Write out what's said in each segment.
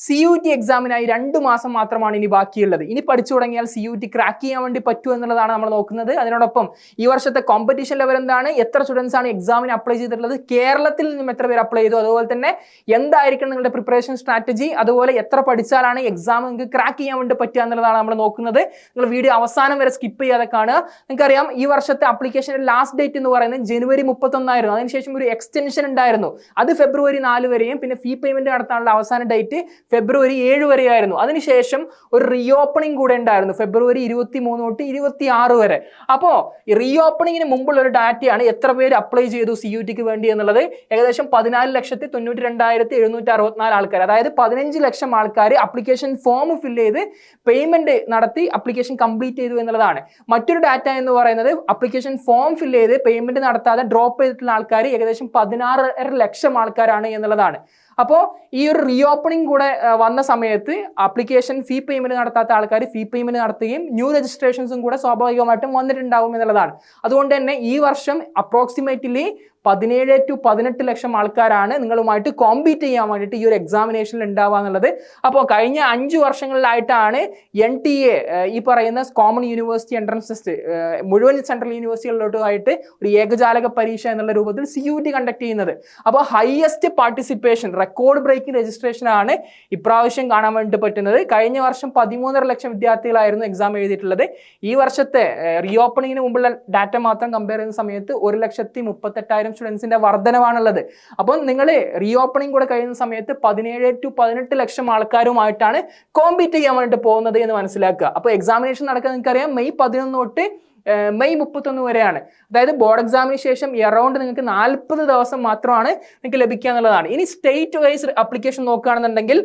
CUT എക്സാമിനായി 2 മാസം മാത്രമാണ് ഇനി ബാക്കിയുള്ളത്. ഇനി പഠിച്ചു തുടങ്ങിയാൽ CUT ക്രാക്ക് ചെയ്യാൻ വേണ്ടി പറ്റുമോ എന്നുള്ളതാണ് നമ്മൾ നോക്കുന്നത്. അതിനോടൊപ്പം ഈ വർഷത്തെ കോമ്പറ്റീഷൻ ലെവൽ എന്താണ്, എത്ര സ്റ്റുഡൻസ് ആണ് എക്സാമിന് അപ്ലൈ ചെയ്തിട്ടുള്ളത്, കേരളത്തിൽ നിന്നും എത്ര പേര് അപ്ലൈ ചെയ്തു, അതുപോലെ തന്നെ എന്തായിരിക്കണം നിങ്ങളുടെ പ്രിപ്പറേഷൻ സ്ട്രാറ്റജി, അതുപോലെ എത്ര പഠിച്ചാലാണ് എക്സാം നിങ്ങൾക്ക് ക്രാക്ക് ചെയ്യാൻ വേണ്ടി പറ്റുക എന്നുള്ളതാണ് നമ്മൾ നോക്കുന്നത്. നിങ്ങൾ വീഡിയോ അവസാനം വരെ സ്കിപ്പ് ചെയ്യാതെ കാണുക. നിങ്ങൾക്കറിയാം ഈ വർഷത്തെ അപ്ലിക്കേഷന്റെ ലാസ്റ്റ് ഡേറ്റ് എന്ന് പറയുന്നത് ജനുവരി 31 ആയിരുന്നു. അതിനുശേഷം ഒരു എക്സ്റ്റൻഷൻ ഉണ്ടായിരുന്നു, അത് ഫെബ്രുവരി 4 വരെയും, പിന്നെ ഫീ പേയ്മെന്റ് നടത്താനുള്ള അവസാന ഡേറ്റ് ഫെബ്രുവരി 7 വരെയായിരുന്നു. അതിനുശേഷം ഒരു റീ ഓപ്പണിംഗ് കൂടെ ഉണ്ടായിരുന്നു ഫെബ്രുവരി 23 തൊട്ട് 26 വരെ. അപ്പോൾ റീ ഓപ്പണിങ്ങിന് മുമ്പുള്ള ഒരു ഡാറ്റയാണ് എത്ര പേര് അപ്ലൈ ചെയ്തു CUTക്ക് വേണ്ടി എന്നുള്ളത്. ഏകദേശം 14,92,764 ആൾക്കാർ, അതായത് 15 ലക്ഷം ആൾക്കാർ അപ്ലിക്കേഷൻ ഫോം ഫില്ല് ചെയ്ത് പേയ്മെന്റ് നടത്തി അപ്ലിക്കേഷൻ കംപ്ലീറ്റ് ചെയ്തു എന്നുള്ളതാണ്. മറ്റൊരു ഡാറ്റ എന്ന് പറയുന്നത് അപ്ലിക്കേഷൻ ഫോം ഫില്ല് ചെയ്ത് പേയ്മെന്റ് നടത്താതെ ഡ്രോപ്പ് ചെയ്തിട്ടുള്ള ആൾക്കാർ ഏകദേശം 16.5 ലക്ഷം ആൾക്കാരാണ് എന്നുള്ളതാണ്. അപ്പോൾ ഈ ഒരു റീ ഓപ്പണിംഗ് കൂടെ വന്ന സമയത്ത് അപ്ലിക്കേഷൻ ഫീ പേയ്മെന്റ് നടത്താത്ത ആൾക്കാർ ഫീ പേയ്മെന്റ് നടത്തുകയും ന്യൂ രജിസ്ട്രേഷൻസും കൂടെ സ്വാഭാവികമായിട്ടും വന്നിട്ടുണ്ടാവും എന്നുള്ളതാണ്. അതുകൊണ്ട് തന്നെ ഈ വർഷം അപ്രോക്സിമേറ്റ്ലി 17 to 18 ലക്ഷം ആൾക്കാരാണ് നിങ്ങളുമായിട്ട് കോമ്പീറ്റ് ചെയ്യാൻ വേണ്ടിയിട്ട് ഈ ഒരു എക്സാമിനേഷനിൽ ഉണ്ടാവുക എന്നുള്ളത്. അപ്പോൾ കഴിഞ്ഞ 5 വർഷങ്ങളിലായിട്ടാണ് NTA ഈ പറയുന്ന കോമൺ യൂണിവേഴ്സിറ്റി എൻട്രൻസ് ടെസ്റ്റ് മുഴുവൻ സെൻട്രൽ യൂണിവേഴ്സിറ്റികളിലോട്ടുമായിട്ട് ഒരു ഏകജാലക പരീക്ഷ എന്നുള്ള രൂപത്തിൽ CUT കണ്ടക്ട് ചെയ്യുന്നത്. അപ്പോൾ highest participation, record breaking registration ആണ് ഇപ്രാവശ്യം കാണാൻ വേണ്ടി പറ്റുന്നത്. കഴിഞ്ഞ വർഷം 13.5 ലക്ഷം വിദ്യാർത്ഥികളായിരുന്നു എക്സാം എഴുതിയിട്ടുള്ളത്. ഈ വർഷത്തെ റീ ഓപ്പണിങ്ങിന് മുമ്പുള്ള ഡാറ്റ മാത്രം കമ്പയർ ചെയ്യുന്ന സമയത്ത് 1,38,000 സ്റ്റുഡൻസിന്റെ വർധനവാണുള്ളത്. അപ്പോൾ നിങ്ങൾ റീ ഓപ്പണിംഗ് കൂടെ കഴിയുന്ന സമയത്ത് 17 to 18 ലക്ഷം ആൾക്കാരുമായിട്ടാണ് കോമ്പീറ്റ് ചെയ്യാൻ വേണ്ടി പോകുന്നത് എന്ന് മനസ്സിലാക്കുക. അപ്പോൾ എക്സാമിനേഷൻ നടക്കുക നിങ്ങൾക്കറിയാം മെയ് 11 തൊട്ട് മെയ് 31 വരെയാണ്. അതായത് ബോർഡ് എക്സാമിന് ശേഷം അറൗണ്ട് നിങ്ങൾക്ക് 40 ദിവസം മാത്രമാണ് നിങ്ങൾക്ക് ലഭിക്കുക എന്നുള്ളതാണ്. ഇനി സ്റ്റേറ്റ് വൈസ് അപ്ലിക്കേഷൻ നോക്കുകയാണെന്നുണ്ടെങ്കിൽ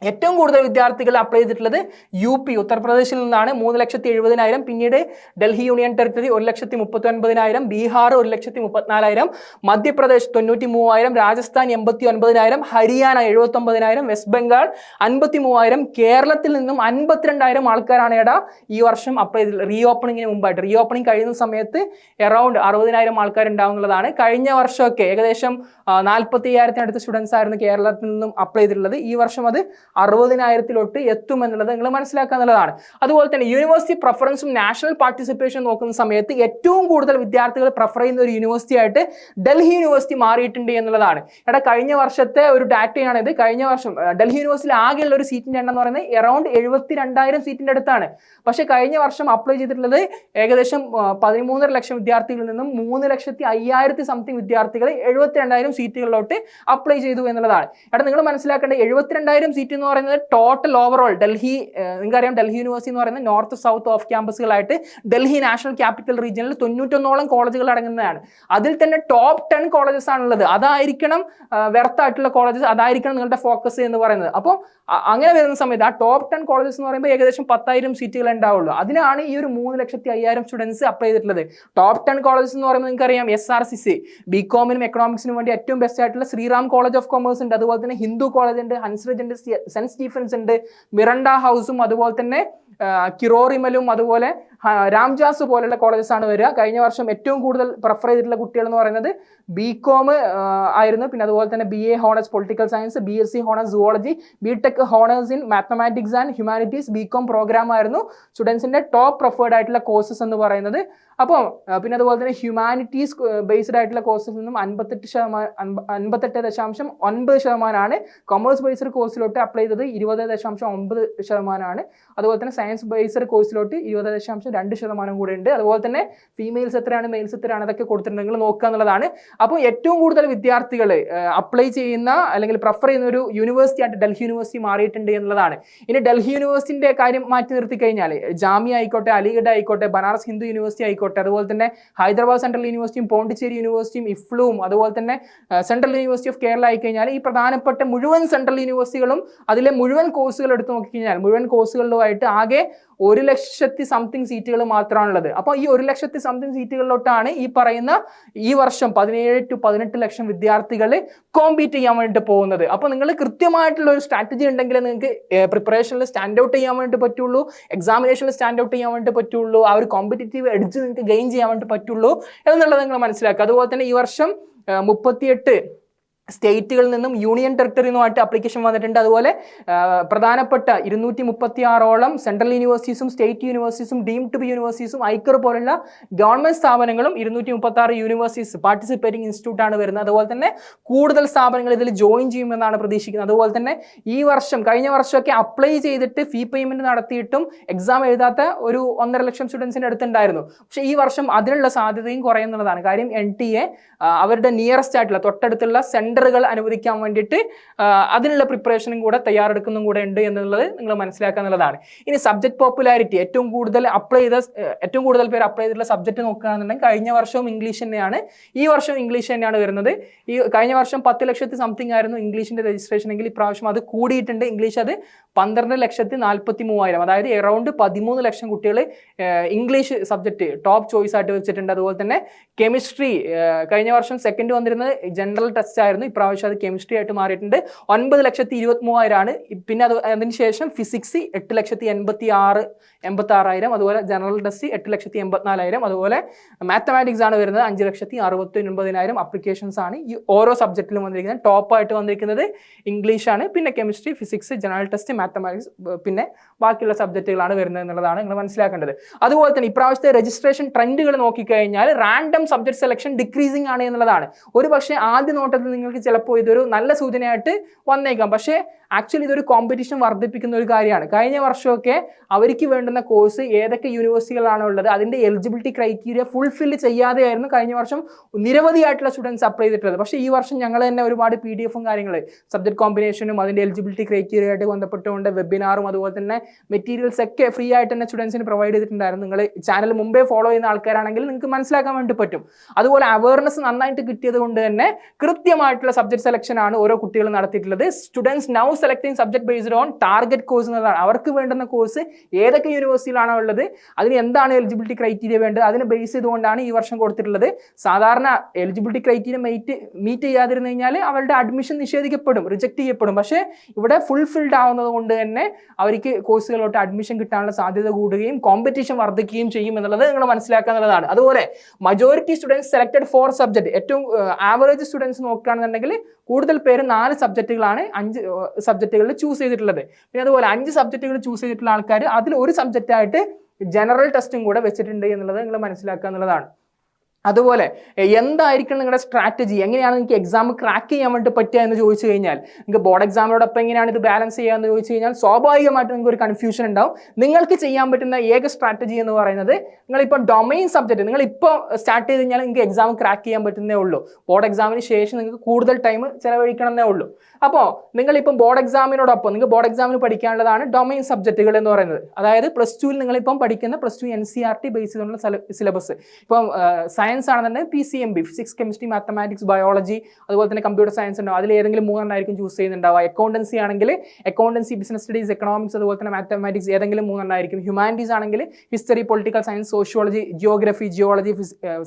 ഏറ്റവും കൂടുതൽ വിദ്യാർത്ഥികൾ അപ്ലൈ ചെയ്തിട്ടുള്ളത് UP ഉത്തർപ്രദേശിൽ നിന്നാണ് 3,70,000. പിന്നീട് Delhi union territory 1,39,000, Bihar 1,34,000, Madhya Pradesh 93,000, Rajasthan 89,000, Haryana 79,000, west Bengal 53,000, കേരളത്തിൽ നിന്നും 52,000 ആൾക്കാരാണ് ഈ വർഷം അപ്ലൈ ചെയ്തിട്ടുള്ളത് റീ ഓപ്പണിങ്ങിന് മുമ്പായിട്ട്. റീ ഓപ്പണിംഗ് കഴിയുന്ന സമയത്ത് അറൗണ്ട് 60,000 ആൾക്കാർ ഉണ്ടാവുന്നതാണ്. കഴിഞ്ഞ വർഷമൊക്കെ ഏകദേശം 45,000 സ്റ്റുഡൻസ് ആയിരുന്നു കേരളത്തിൽ നിന്നും അപ്ലൈ ചെയ്തിട്ടുള്ളത്. ഈ വർഷം അത് 60,000 എത്തുമെന്നുള്ളത് നിങ്ങൾ മനസ്സിലാക്കുക എന്നുള്ളതാണ്. അതുപോലെ തന്നെ യൂണിവേഴ്സിറ്റി പ്രിഫറൻസും നാഷണൽ പാർട്ടിസിപ്പേഷൻ നോക്കുന്ന സമയത്ത് ഏറ്റവും കൂടുതൽ വിദ്യാർത്ഥികൾ പ്രിഫർ ചെയ്യുന്ന ഒരു യൂണിവേഴ്സിറ്റി ആയിട്ട് ഡൽഹി യൂണിവേഴ്സിറ്റി മാറിയിട്ടുണ്ട് എന്നുള്ളതാണ്. കഴിഞ്ഞ വർഷത്തെ ഒരു ഡാറ്റയാണിത്. കഴിഞ്ഞ വർഷം ഡൽഹി യൂണിവേഴ്സിറ്റിയിൽ ആകെയുള്ള ഒരു സീറ്റിന്റെ എണ്ണം എന്ന് പറയുന്നത് അറൗണ്ട് 72,000 സീറ്റിന്റെ അടുത്താണ്. പക്ഷേ കഴിഞ്ഞ വർഷം അപ്ലൈ ചെയ്തിട്ടുള്ളത് ഏകദേശം 13.5 ലക്ഷം വിദ്യാർത്ഥികളിൽ നിന്നും 3,05,000 സംതിങ് വിദ്യാർത്ഥികൾ 72,000 സീറ്റുകളിലോട്ട് അപ്ലൈ ചെയ്തു എന്നുള്ളതാണ്. നിങ്ങൾ മനസ്സിലാക്കേണ്ടത് 72,000 സീറ്റ് എന്ന് പറയുന്നത് ടോട്ടൽ ഓവറോൾ ഡൽഹി, നിങ്ങൾക്കറിയാം ഡൽഹി യൂണിവേഴ്സിറ്റി എന്ന് പറയുന്നത് നോർത്ത് സൗത്ത് ഓഫ് ക്യാമ്പസുകളായിട്ട് ഡൽഹി നാഷണൽ ക്യാപിറ്റൽ റീജിയനിൽ 91ഓളം കോളേജുകൾ അടങ്ങുന്നതാണ്. അതിൽ തന്നെ ടോപ്പ് 10 കോളേജസ് ആണുള്ളത്. അതായിരിക്കണം വെർത്തായിട്ടുള്ള കോളേജസ്, അതായിരിക്കണം നിങ്ങളുടെ ഫോക്കസ് എന്ന് പറയുന്നത്. അപ്പോൾ അങ്ങനെ വരുന്ന സമയത്ത് ആ ടോപ്പ് 10 കോളേജസ് എന്ന് പറയുമ്പോൾ ഏകദേശം 10,000 സീറ്റുകൾ ഉണ്ടാവുള്ളൂ. അതിനാണ് ഈ ഒരു 3,05,000 സ്റ്റുഡൻസ് അപ്ലൈ ചെയ്തിട്ടുള്ളത്. ടോപ്പ് 10 കോളേജസ് എന്ന് പറയുമ്പോൾ നിങ്ങൾക്കറിയാം SRCC ബികോമിനും എക്കണോമിക്സിനും വേണ്ടി ഏറ്റവും ബെസ്റ്റ് ആയിട്ടുള്ള ശ്രീറാം കോളേജ് ഓഫ് കൊമേഴ്സ് ഉണ്ട്, അതുപോലെ തന്നെ ഹിന്ദു കോളേജ് ഉണ്ട്, ഹൻസ്രജ് ഉണ്ട്, സെന്റ് സ്റ്റീഫൻസ് ഉണ്ട്, മിറണ്ട ഹൗസും, അതുപോലെ തന്നെ കിറോറിമലും, അതുപോലെ രാംജാസ് പോലുള്ള കോളേജസ് ആണ് വരിക. കഴിഞ്ഞ വർഷം ഏറ്റവും കൂടുതൽ പ്രിഫർ ചെയ്തിട്ടുള്ള കുട്ടികൾ എന്ന് പറയുന്നത് ബികോം ആയിരുന്നു. പിന്നെ അതുപോലെ തന്നെ BA honours political science, BSc honours zoology, BTech honours in mathematics and humanities BCom programme ആയിരുന്നു സ്റ്റുഡൻസിന്റെ ടോപ്പ് പ്രിഫേർഡ് ആയിട്ടുള്ള കോഴ്സസ് എന്ന് പറയുന്നത്. അപ്പോൾ പിന്നെ അതുപോലെ തന്നെ ഹ്യൂമാനിറ്റീസ് ബേസ്ഡ് ആയിട്ടുള്ള കോഴ്സിൽ നിന്നും 58.9% കൊമേഴ്സ് ബേസ്ഡ് കോഴ്സിലോട്ട് അപ്ലൈ ചെയ്തത് 20.9%. അതുപോലെ തന്നെ സയൻസ് ബേസ്ഡ് കോഴ്സിലോട്ട് 20.2% കൂടെ ഉണ്ട്. അതുപോലെ തന്നെ ഫീമെയിൽസ് എത്രയാണ്, മെയിൽസ് എത്രയാണ്, അതൊക്കെ കൊടുത്തിട്ടുണ്ടെങ്കിൽ നോക്കുക എന്നുള്ളതാണ്. അപ്പോൾ ഏറ്റവും കൂടുതൽ വിദ്യാർത്ഥികൾ അപ്ലൈ ചെയ്യുന്ന അല്ലെങ്കിൽ പ്രിഫർ ചെയ്യുന്ന ഒരു യൂണിവേഴ്സിറ്റി ആയിട്ട് ഡൽഹി യൂണിവേഴ്സിറ്റി മാറിയിട്ടുണ്ട് എന്നുള്ളതാണ്. ഇനി ഡൽഹി യൂണിവേഴ്സിറ്റിന്റെ കാര്യം മാറ്റി നിർത്തി കഴിഞ്ഞാൽ ജാമിയ ആയിക്കോട്ടെ, അലിഗഡ് ആയിക്കോട്ടെ, ബനാറസ് ഹിന്ദു യൂണിവേഴ്സിറ്റി ആയിക്കോട്ടെ, അതുപോലെ തന്നെ ഹൈദരാബാദ് സെൻട്രൽ യൂണിവേഴ്സിറ്റിയും പോണ്ടിച്ചേരി യൂണിവേഴ്സിറ്റിയും ഇഫ്ലുവും, അതുപോലെ തന്നെ സെൻട്രൽ യൂണിവേഴ്സിറ്റി ഓഫ് കേരള ആയിക്കഴിഞ്ഞാൽ ഈ പ്രധാനപ്പെട്ട മുഴുവൻ സെൻട്രൽ യൂണിവേഴ്സിറ്റികളും അതിലെ മുഴുവൻ കോഴ്സുകൾ എടുത്തു നോക്കിക്കഴിഞ്ഞാൽ മുഴുവൻ കോഴ്സുകളിലുമായിട്ട് ആകെ 1,00,000 സംതിങ് സീറ്റുകൾ മാത്രമാണുള്ളത്. അപ്പോൾ ഈ 1,00,000 സംതിങ് സീറ്റുകളിലോട്ടാണ് ഈ പറയുന്ന ഈ വർഷം 17 to 18 ലക്ഷം വിദ്യാർത്ഥികൾ കോമ്പീറ്റ് ചെയ്യാൻ വേണ്ടിയിട്ട് പോകുന്നത്. അപ്പോൾ നിങ്ങൾ കൃത്യമായിട്ടുള്ള ഒരു സ്ട്രാറ്റജി ഉണ്ടെങ്കിൽ നിങ്ങൾക്ക് പ്രിപ്പറേഷനിൽ സ്റ്റാൻഡ് ഔട്ട് ചെയ്യാൻ വേണ്ടി പറ്റുള്ളൂ, എക്സാമിനേഷനിൽ സ്റ്റാൻഡ് ഔട്ട് ചെയ്യാൻ വേണ്ടി പറ്റുള്ളൂ, ആ ഒരു കോമ്പറ്റീറ്റീവ് എഡ്ജ് നിങ്ങൾക്ക് ഗെയിൻ ചെയ്യാൻ വേണ്ടി പറ്റുള്ളൂ എന്നുള്ളത് നിങ്ങൾ മനസ്സിലാക്കുക. അതുപോലെ തന്നെ ഈ വർഷം 38 സ്റ്റേറ്റുകളിൽ നിന്നും യൂണിയൻ ടെറിട്ടറിയിൽ നിന്നുമായിട്ട് അപ്ലിക്കേഷൻ വന്നിട്ടുണ്ട്. അതുപോലെ പ്രധാനപ്പെട്ട 236ഓളം സെൻട്രൽ യൂണിവേഴ്സിറ്റീസും സ്റ്റേറ്റ് യൂണിവേഴ്സിറ്റീസും ഡീംഡ് ടു ബി യൂണിവേഴ്സിറ്റീസും ഐക്കർ പോലുള്ള ഗവൺമെന്റ് സ്ഥാപനങ്ങളും 236 യൂണിവേഴ്സിറ്റീസ് പാർട്ടിസിപ്പേറ്റിംഗ് ഇൻസ്റ്റിറ്റ്യൂട്ട് ആണ് വരുന്നത്. അതുപോലെ തന്നെ കൂടുതൽ സ്ഥാപനങ്ങൾ ഇതിൽ ജോയിൻ ചെയ്യുമെന്നാണ് പ്രതീക്ഷിക്കുന്നത്. അതുപോലെ തന്നെ ഈ വർഷം കഴിഞ്ഞ വർഷമൊക്കെ അപ്ലൈ ചെയ്തിട്ട് ഫീ പേയ്മെന്റ് നടത്തിയിട്ടും എക്സാം എഴുതാത്ത ഒരു 1.5 ലക്ഷം സ്റ്റുഡൻസിന്റെ അടുത്തുണ്ടായിരുന്നു. പക്ഷേ ഈ വർഷം അതിനുള്ള സാധ്യതയും കുറയുന്നുള്ളതാണ്. കാര്യം NTA അവരുടെ നിയറസ്റ്റ് ആയിട്ടുള്ള തൊട്ടടുത്തുള്ള സെന്ററുകൾ അനുവദിക്കാൻ വേണ്ടിയിട്ട് അതിനുള്ള പ്രിപ്പറേഷനും കൂടെ തയ്യാറെടുക്കുന്നതും കൂടെ ഉണ്ട് എന്നുള്ളത് നിങ്ങൾ മനസ്സിലാക്കുക എന്നുള്ളതാണ്. ഇനി സബ്ജക്ട് പോപ്പുലാരിറ്റി ഏറ്റവും കൂടുതൽ പേര് അപ്ലൈ ചെയ്തിട്ടുള്ള സബ്ജക്ട് നോക്കുകയാണെന്നുണ്ടെങ്കിൽ കഴിഞ്ഞ വർഷവും ഇംഗ്ലീഷ് തന്നെയാണ്, ഈ വർഷവും ഇംഗ്ലീഷ് തന്നെയാണ് വരുന്നത്. ഈ കഴിഞ്ഞ വർഷം 10 ലക്ഷത്തി സംതിങ് ആയിരുന്നു ഇംഗ്ലീഷിന്റെ രജിസ്ട്രേഷൻ എങ്കിൽ ഇപ്രാവശ്യം അത് കൂടിയിട്ടുണ്ട്. ഇംഗ്ലീഷ് അത് 12,43,000, അതായത് അറൗണ്ട് 13 ലക്ഷം കുട്ടികൾ ഇംഗ്ലീഷ് സബ്ജക്ട് ടോപ്പ് ചോയ്സ് ആയിട്ട് വെച്ചിട്ടുണ്ട്. അതുപോലെ തന്നെ കെമിസ്ട്രി കഴിഞ്ഞ വർഷം സെക്കൻഡ് വന്നിരുന്നത് ജനറൽ ടെസ്റ്റ് ആയിരുന്നു, ഇപ്രാവശ്യം അത് കെമിസ്ട്രി ആയിട്ട് മാറിയിട്ടുണ്ട്. 9,23,000 പിന്നെ അതിനുശേഷം ഫിസിക്സ് 8,86,000, അതുപോലെ ജനറൽ ടെസ്റ്റ് 8,84,000, അതുപോലെ മാത്തമാറ്റിക്സ് ആണ് വരുന്നത് 5,69,000 അപ്ലിക്കേഷൻസ് ആണ് ഈ ഓരോ സബ്ജക്റ്റിലും വന്നിരിക്കുന്നത്. ടോപ്പായിട്ട് വന്നിരിക്കുന്നത് ഇംഗ്ലീഷ് ആണ്, പിന്നെ chemistry, physics, general test, mathematics, പിന്നെ ബാക്കിയുള്ള സബ്ജക്റ്റുകളാണ് വരുന്നത് എന്നുള്ളതാണ് നിങ്ങൾ മനസ്സിലാക്കേണ്ടത്. അതുപോലെ തന്നെ ഇപ്രാവശ്യത്തെ രജിസ്ട്രേഷൻ ട്രെൻഡുകൾ നോക്കിക്കഴിഞ്ഞാൽ റാൻഡം സബ്ജക്ട് സെലക്ഷൻ ഡിക്രീസിംഗ് ആണ് എന്നുള്ളതാണ്. ഒരു പക്ഷേ ആദ്യ നോട്ടത്തിൽ നിങ്ങൾക്ക് ചിലപ്പോൾ ഇതൊരു നല്ല സൂചനയായിട്ട് വന്നേക്കാം, പക്ഷേ ആക്ച്വലി ഇതൊരു കോമ്പറ്റീഷൻ വർദ്ധിപ്പിക്കുന്ന ഒരു കാര്യമാണ്. കഴിഞ്ഞ വർഷമൊക്കെ അവർക്ക് വേണ്ടുന്ന കോഴ്സ് ഏതൊക്കെ യൂണിവേഴ്സിറ്റികളാണ് ഉള്ളത് അതിൻ്റെ എലിജിബിലിറ്റി ക്രൈറ്റീരിയ ഫുൾഫിൽ ചെയ്യാതെയായിരുന്നു കഴിഞ്ഞ വർഷം നിരവധിയായിട്ടുള്ള സ്റ്റുഡൻസ് അപ്ലൈ ചെയ്തിട്ടുള്ളത്. പക്ഷേ ഈ വർഷം ഞങ്ങൾ തന്നെ ഒരുപാട് PDF-ഉം കാര്യങ്ങൾ സബ്ജക്ട് കോമ്പിനേഷനും അതിൻ്റെ എലിജിബിലിറ്റി ക്രൈറ്റീരിയ ആയിട്ട് ബന്ധപ്പെട്ടുകൊണ്ട് വെബിനാറും അതുപോലെ തന്നെ മെറ്റീരിയൽസ് ഒക്കെ ഫ്രീ ആയിട്ട് തന്നെ സ്റ്റുഡൻസിന് പ്രൊവൈഡ് ചെയ്തിട്ടുണ്ടായിരുന്നു. നിങ്ങൾ ചാനൽ മുമ്പേ ഫോളോ ചെയ്യുന്ന ആൾക്കാരാണെങ്കിൽ നിങ്ങൾക്ക് മനസ്സിലാക്കാൻ വേണ്ടി പറ്റും. അതുപോലെ അവയർനെസ് നന്നായിട്ട് കിട്ടിയത് കൊണ്ട് തന്നെ കൃത്യമായിട്ടുള്ള സബ്ജക്ട് സെലക്ഷൻ ആണ് ഓരോ കുട്ടികളും നടത്തിയിട്ടുള്ളത്. Students now selecting subject based on target course എന്നതാണ്. അവർക്ക് വേണ്ടുന്ന കോഴ്സ് ഏതൊക്കെ യൂണിവേഴ്സിറ്റിയിലാണോ ഉള്ളത്, അതിന് എന്താണ് എലിജിബിലിറ്റി ക്രൈറ്റീരിയ വേണ്ടത്, അതിനെ ബേസ് ചെയ്തുകൊണ്ടാണ് ഈ വർഷം കൊടുത്തിട്ടുള്ളത്. സാധാരണ എലിജിബിലിറ്റി ക്രൈറ്റീരിയ മീറ്റ് ചെയ്യാതിരുന്നു കഴിഞ്ഞാൽ അവരുടെ അഡ്മിഷൻ നിഷേധിക്കപ്പെടും, റിജക്ട് ചെയ്യപ്പെടും. പക്ഷേ ഇവിടെ ഫുൾഫിൽഡ് ആവുന്നത് കൊണ്ട് തന്നെ അവർക്ക് കോഴ്സുകളിലോട്ട് അഡ്മിഷൻ കിട്ടാനുള്ള സാധ്യത കൂടുകയും കോമ്പറ്റീഷൻ വർദ്ധിക്കുകയും ചെയ്യും എന്നുള്ളത് നിങ്ങൾ മനസ്സിലാക്കുക എന്നുള്ളതാണ്. അതുപോലെ മജോറിറ്റി സ്റ്റുഡൻസ് സെലക്ടഡ് 4 സബ്ജക്ട്, ഏറ്റവും ആവറേജ് സ്റ്റുഡൻസ് നോക്കുകയാണെന്നുണ്ടെങ്കിൽ കൂടുതൽ പേര് 4 സബ്ജക്റ്റുകളാണ് 5 സബ്ജക്റ്റുകളിൽ ചൂസ് ചെയ്തിട്ടുള്ളത്. പിന്നെ അതുപോലെ 5 സബ്ജക്റ്റുകൾ ചൂസ് ചെയ്തിട്ടുള്ള ആൾക്കാർ അതിൽ ഒരു സബ്ജക്റ്റായിട്ട് ജനറൽ ടെസ്റ്റും കൂടെ വെച്ചിട്ടുണ്ട് എന്നുള്ളത് നിങ്ങൾ മനസ്സിലാക്കുക എന്നുള്ളതാണ്. അതുപോലെ എന്തായിരിക്കണം നിങ്ങളുടെ സ്ട്രാറ്റജി, എങ്ങനെയാണ് നിങ്ങൾക്ക് എക്സാം ക്രാക്ക് ചെയ്യാൻ വേണ്ടി പറ്റുക എന്ന് ചോദിച്ചു കഴിഞ്ഞാൽ, നിങ്ങൾക്ക് ബോർഡ് എക്സാമിനോടൊപ്പം എങ്ങനെയാണ് ഇത് ബാലൻസ് ചെയ്യുക എന്ന് ചോദിച്ചു കഴിഞ്ഞാൽ സ്വാഭാവികമായിട്ടും നിങ്ങൾക്ക് ഒരു കൺഫ്യൂഷൻ ഉണ്ടാവും. നിങ്ങൾക്ക് ചെയ്യാൻ പറ്റുന്ന ഏക സ്ട്രാറ്റജി എന്ന് പറയുന്നത് നിങ്ങളിപ്പോൾ ഡൊമൈൻ സബ്ജക്റ്റ് നിങ്ങളിപ്പോൾ സ്റ്റാർട്ട് ചെയ്ത് കഴിഞ്ഞാൽ നിങ്ങൾക്ക് എക്സാം ക്രാക്ക് ചെയ്യാൻ പറ്റുന്നേ ഉള്ളൂ. ബോർഡ് എക്സാമിന് ശേഷം നിങ്ങൾക്ക് കൂടുതൽ ടൈം ചിലവഴിക്കണമെന്നേ ഉള്ളൂ. അപ്പോൾ നിങ്ങളിപ്പം ബോർഡ് എക്സാമിനോടൊപ്പം നിങ്ങൾക്ക് ബോർഡ് എക്സാമിന് പഠിക്കാനുള്ളതാണ് ഡൊമൈൻ സബ്ജക്റ്റുകൾ എന്ന് പറയുന്നത്. അതായത് +2 നിങ്ങളിപ്പം പഠിക്കുന്ന +2 NCERT ബേസ് ചെയ്തുള്ള സിലബസ്. ഇപ്പം സയൻസ് ആണെന്നുണ്ടെങ്കിൽ PCMB, physics, chemistry, mathematics, biology, അതുപോലെ തന്നെ കമ്പ്യൂട്ടർ സയൻസ് ഉണ്ടാവും. അതിൽ ഏതെങ്കിലും 3 ആയിരിക്കും ചൂസ് ചെയ്യുന്നുണ്ടാവുക. അക്കൗണ്ടൻസി ആണെങ്കിൽ അക്കൗണ്ടൻസി, ബിസിനസ് സ്റ്റഡീസ്, എക്കണോമിക്സ്, അതുപോലെ തന്നെ മാത്തമാറ്റിക്സ് ഏതെങ്കിലും 3 ആയിരിക്കും. ഹ്യൂമാനിറ്റീസ് ആണെങ്കിൽ history, political science, sociology, geography, geology,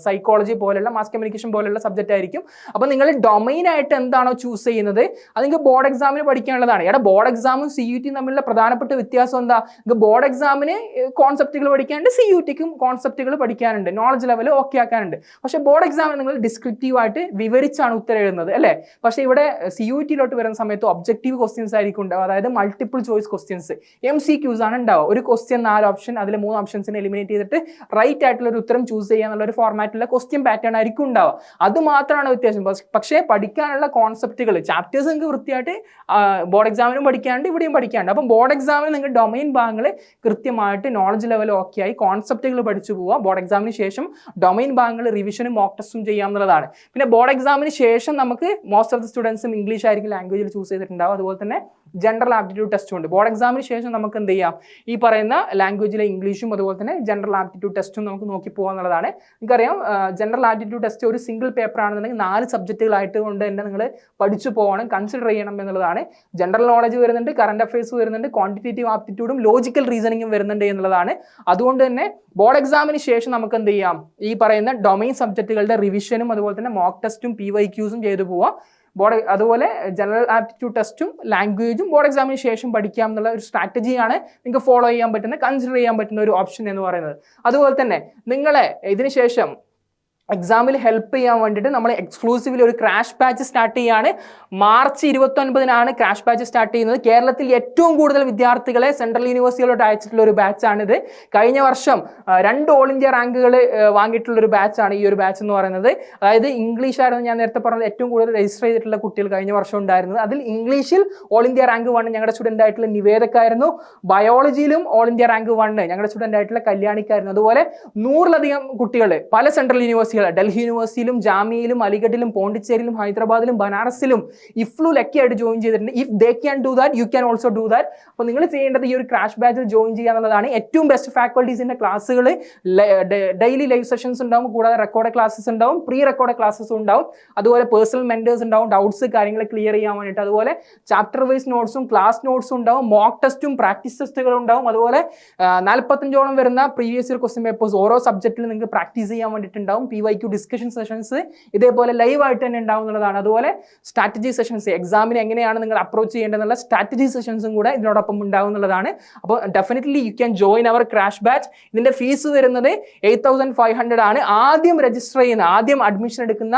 psychology പോലുള്ള മാസ് കമ്മ്യൂണിക്കേഷൻ പോലുള്ള സബ്ജക്റ്റ് ആയിരിക്കും. അപ്പോൾ നിങ്ങൾ ഡൊമൈൻ ആയിട്ട് എന്താണോ ചൂസ് ചെയ്യുന്നത് അത് നിങ്ങൾക്ക് ബോർഡ് എക്സാമിന് പഠിക്കാനുള്ളതാണ്. ബോർഡ് എക്സാമും CUT തമ്മിലുള്ള പ്രധാനപ്പെട്ട വ്യത്യാസം എന്താ? ബോർഡ് എക്സാമിന് കോൺസെപ്റ്റുകൾ പഠിക്കാനുണ്ട്, CUTക്കും കോൺസെപ്റ്റുകൾ പഠിക്കാനുണ്ട്, നോളജ് ലെവൽ ഓക്കെ ആക്കാനുണ്ട്. പക്ഷേ ബോർഡ് എക്സാമിന് നിങ്ങൾ ഡിസ്ക്രിപ്റ്റീവ് ആയിട്ട് വിവരിച്ചാണ് ഉത്തരം എഴുതുന്നത് അല്ലേ? പക്ഷേ ഇവിടെ CUTയിലോട്ട് വരുന്ന സമയത്ത് ഒബ്ജക്റ്റീവ് ക്വസ്റ്റ്യൻസ് ആയിരിക്കും ഉണ്ടാവുക, അതായത് മൾട്ടിപ്പിൾ ചോയ്സ് ക്വസ്റ്റ്യൻസ്, MCQs ആണ് ഉണ്ടാവുക. ഒരു ക്വസ്റ്റ്യൻ 4 ഓപ്ഷൻ, അതിൽ 3 ഓപ്ഷൻസിനെ എലിമിനേറ്റ് ചെയ്തിട്ട് റൈറ്റ് ആയിട്ടുള്ള ഒരു ഉത്തരം ചൂസ് ചെയ്യാന്നുള്ള ഒരു ഫോർമാറ്റിലുള്ള ക്വസ്റ്റ്യൻ പാറ്റേൺ ആയിരിക്കും ഉണ്ടാവുക. അത് മാത്രമാണ് വ്യത്യാസം. പക്ഷേ പഠിക്കാനുള്ള കോൺസെപ്റ്റുകൾ ചാപ്റ്റേഴ്സ് നിങ്ങൾക്ക് വൃത്തിയായിട്ട് ബോർഡ് എക്സാമിനും പഠിക്കാനുണ്ട്, ഇവിടെയും പഠിക്കാനുണ്ട്. അപ്പം ബോർഡ് എക്സാമിന് നിങ്ങൾ ഡൊമൈൻ ഭാഗങ്ങൾ കൃത്യമായിട്ട് നോളജ് ലെവൽ ഓക്കെ ആയി കോൺസെപ്റ്റുകൾ പഠിച്ചു പോവുക. ബോർഡ് എക്സാമിന് ശേഷം ഡൊമൈൻ ഭാഗങ്ങൾ റിവിഷനും മോക്ക് ടെസ്റ്റും ചെയ്യാവുന്നതാണ്. പിന്നെ ബോർഡ് എക്സാമിന് ശേഷം നമുക്ക് മോസ്റ്റ് ഓഫ് ദി സ്റ്റുഡൻസും ഇംഗ്ലീഷ് ആയിരിക്കും ലാംഗ്വേജിൽ ചൂസ് ചെയ്തിട്ടുണ്ടാവും. അതുപോലെ തന്നെ ജനറൽ ആപ്റ്റിറ്റ്യൂഡ് ടെസ്റ്റും ഉണ്ട്. ബോർഡ് എക്സാമിന് ശേഷം നമുക്ക് എന്ത് ചെയ്യാം, ഈ പറയുന്ന ലാംഗ്വേജിലെ ഇംഗ്ലീഷും അതുപോലെ തന്നെ ജനറൽ ആപ്റ്റിറ്റ്യൂഡ് ടെസ്റ്റും നമുക്ക് നോക്കി പോകാന്നുള്ളതാണ്. നിങ്ങൾക്കറിയാം ജനറൽ ആപ്റ്റിറ്റ്യൂഡ് ടെസ്റ്റ് ഒരു സിംഗിൾ പേപ്പർ ആണെന്നുണ്ടെങ്കിൽ 4 സബ്ജക്റ്റുകളായിട്ട് കൊണ്ട് തന്നെ നിങ്ങൾ പഠിച്ചു പോകണം, കൺസിഡർ ചെയ്യണം എന്നുള്ളതാണ്. ജനറൽ നോളജ് വരുന്നുണ്ട്, കറണ്ട് അഫയേഴ്സ് വരുന്നുണ്ട്, ക്വാണ്ടിറ്റേറ്റീവ് ആപ്റ്റിറ്റ്യൂഡും ലോജിക്കൽ റീസണിങ്ങും വരുന്നുണ്ട് എന്നുള്ളതാണ്. അതുകൊണ്ട് തന്നെ ബോർഡ് എക്സാമിന് ശേഷം നമുക്ക് എന്ത് ചെയ്യാം, ഈ പറയുന്ന ഡൊമൈൻ സബ്ജക്റ്റുകളുടെ റിവിഷനും അതുപോലെ തന്നെ മോക്ക് ടെസ്റ്റും PYQസും ചെയ്തു പോവാം. അതുപോലെ ജനറൽ ആപ്റ്റിറ്റ്യൂഡ് ടെസ്റ്റും ലാംഗ്വേജും ബോർഡ് എക്സാമിന് ശേഷം പഠിക്കാം എന്നുള്ള ഒരു സ്ട്രാറ്റജിയാണ് നിങ്ങൾക്ക് ഫോളോ ചെയ്യാൻ പറ്റുന്ന, കൺസിഡർ ചെയ്യാൻ പറ്റുന്ന ഒരു ഓപ്ഷൻ എന്ന് പറയുന്നത്. അതുപോലെ തന്നെ നിങ്ങളെ ഇതിന് ശേഷം എക്സാമിൽ ഹെൽപ്പ് ചെയ്യാൻ വേണ്ടിയിട്ട് നമ്മൾ എക്സ്ക്ലൂസീവ്ലി ഒരു ക്രാഷ് ബാച്ച് സ്റ്റാർട്ട് ചെയ്യാണ്. മാർച്ച് 29-നാണ് ക്രാഷ് ബാച്ച് സ്റ്റാർട്ട് ചെയ്യുന്നത്. കേരളത്തിൽ ഏറ്റവും കൂടുതൽ വിദ്യാർത്ഥികളെ സെൻട്രൽ യൂണിവേഴ്സിറ്റിയിലോട്ട് അയച്ചിട്ടുള്ള ഒരു ബാച്ചാണിത്. കഴിഞ്ഞ വർഷം 2 ഓൾ ഇന്ത്യ റാങ്കുകൾ വാങ്ങിയിട്ടുള്ള ഒരു ബാച്ചാണ് ഈ ഒരു ബാച്ച് എന്ന് പറയുന്നത്. അതായത് ഇംഗ്ലീഷ് ആയിരുന്നു ഞാൻ നേരത്തെ പറഞ്ഞത് ഏറ്റവും കൂടുതൽ രജിസ്റ്റർ ചെയ്തിട്ടുള്ള കുട്ടികൾ കഴിഞ്ഞ വർഷം ഉണ്ടായിരുന്നത്. അതിൽ ഇംഗ്ലീഷിൽ ഓൾ ഇന്ത്യ റാങ്ക് 1 ഞങ്ങളുടെ സ്റ്റുഡൻ്റ് ആയിട്ടുള്ള നിവേദക്കായിരുന്നു. ബയോളജിയിലും ഓൾ ഇന്ത്യ റാങ്ക് 1 ഞങ്ങളുടെ സ്റ്റുഡൻ്റ് ആയിട്ടുള്ള കല്യാണിക്കായിരുന്നു. അതുപോലെ 100-ലധികം കുട്ടികൾ പല സെൻട്രൽ യൂണിവേഴ്സിറ്റി, ഡൽഹി യൂണിവേഴ്സിറ്റിയിലും ജാമിയയിലും അലിഗഡിലും പോണ്ടിച്ചേരിയിലും ഹൈദരാബാദിലും ബനാറസിലും ഇഫ്ലുലൊക്കെ ആയിട്ട് ജോയിൻ ചെയ്തിട്ടുണ്ട്. If they can do that you can also do that. അപ്പോൾ നിങ്ങൾ ചെയ്യേണ്ടത് ഈ ഒരു ക്രാഷ് ബാച്ചിൽ ജോയിൻ ചെയ്യുക എന്നുള്ളതാണ്. ഏറ്റവും ബെസ്റ്റ് ഫാക്കൾട്ടീസിന്റെ ക്ലാസ്സുകൾ, ഡെയിലി ലൈവ് സെഷൻസ് ഉണ്ടാവും, കൂടാതെ റെക്കോർഡ് ക്ലാസ്സസ് ഉണ്ടാവും, പ്രീ റെക്കോർഡ് ക്ലാസ്സസും ഉണ്ടാവും. അതുപോലെ പേഴ്സണൽ മെന്റേഴ്സ് ഉണ്ടാവും, ഡൗട്ട്സ് കാര്യങ്ങൾ ക്ലിയർ ചെയ്യാൻ വേണ്ടിയിട്ട്. അതുപോലെ ചാപ്റ്റർ വൈസ് നോട്ട്സും ക്ലാസ് നോട്ട്സും ഉണ്ടാവും, മോക്ക് ടെസ്റ്റും പ്രാക്ടീസ് ടെസ്റ്റുകളും ഉണ്ടാവും. അതുപോലെ 45ഓളം വരുന്ന പ്രീവിയസ് ഇയർ ക്വസ്റ്റ്യൻ പേപ്പേഴ്സ് ഓരോ സബ്ജക്റ്റിലും നിങ്ങൾക്ക് പ്രാക്ടീസ് ചെയ്യാൻ വേണ്ടിയിട്ടുണ്ടാവും. PYQ ഡിസ്കഷൻ സെഷൻസ് ഇതേപോലെ ലൈവ് ആയിട്ട് തന്നെ ഉണ്ടാവുന്നതാണ്. അതുപോലെ സ്ട്രാറ്റജി സെഷൻസ്, എക്സാമിന് എങ്ങനെയാണ് നിങ്ങൾ അപ്രോച്ച് ചെയ്യേണ്ടതെന്നുള്ള സ്ട്രാറ്റജി സെഷൻസും കൂടെ ഇതിനോടൊപ്പം ഉണ്ടാവുന്നതാണ്. അപ്പോൾ definitely you can join our crash batch. ഇതിന്റെ ഫീസ് വരുന്നത് 8,500 ആണ്. ആദ്യം രജിസ്റ്റർ ചെയ്യുന്ന, ആദ്യം അഡ്മിഷൻ എടുക്കുന്ന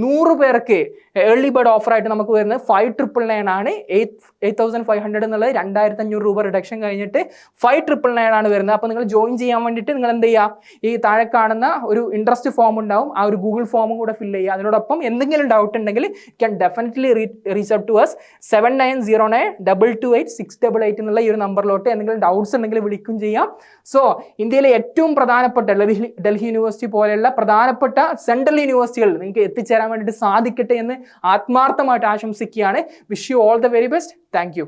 100 പേർക്ക് ഏർലി ബേർഡ് ഓഫർ ആയിട്ട് നമുക്ക് വരുന്നത് 5,999 ആണ്. 8,500 എന്നുള്ളത് 2,500 രൂപ റിഡക്ഷൻ കഴിഞ്ഞിട്ട് 5,999 ആണ് വരുന്നത്. അപ്പോൾ നിങ്ങൾ ജോയിൻ ചെയ്യാൻ വേണ്ടിയിട്ട് നിങ്ങൾ എന്ത് ചെയ്യുക, ഈ താഴെ കാണുന്ന ഒരു ഇൻട്രസ്റ്റ് ഫോം ഉണ്ടാവും, ആ ഒരു ഗൂഗിൾ ഫോമും കൂടെ ഫില്ല് ചെയ്യുക. അതിനോടൊപ്പം എന്തെങ്കിലും ഡൗട്ട് ഉണ്ടെങ്കിൽ can definitely reach out to us 7909228688 എന്നുള്ള ഈ ഒരു നമ്പറിലോട്ട് എന്തെങ്കിലും ഡൗട്ട്സ് ഉണ്ടെങ്കിൽ വിളിക്കും ചെയ്യാം. സോ ഇന്ത്യയിലെ ഏറ്റവും പ്രധാനപ്പെട്ട ഡൽഹി യൂണിവേഴ്സിറ്റി പോലെയുള്ള പ്രധാനപ്പെട്ട സെൻട്രൽ യൂണിവേഴ്സിറ്റികൾ നിങ്ങൾക്ക് എത്തിച്ചേരാൻ വേണ്ടിയിട്ട് സാധിക്കട്ടെ എന്ന് ആത്മാർത്ഥമായിട്ട് ആശംസിക്കുകയാണ്. Wish you all the very best. Thank you.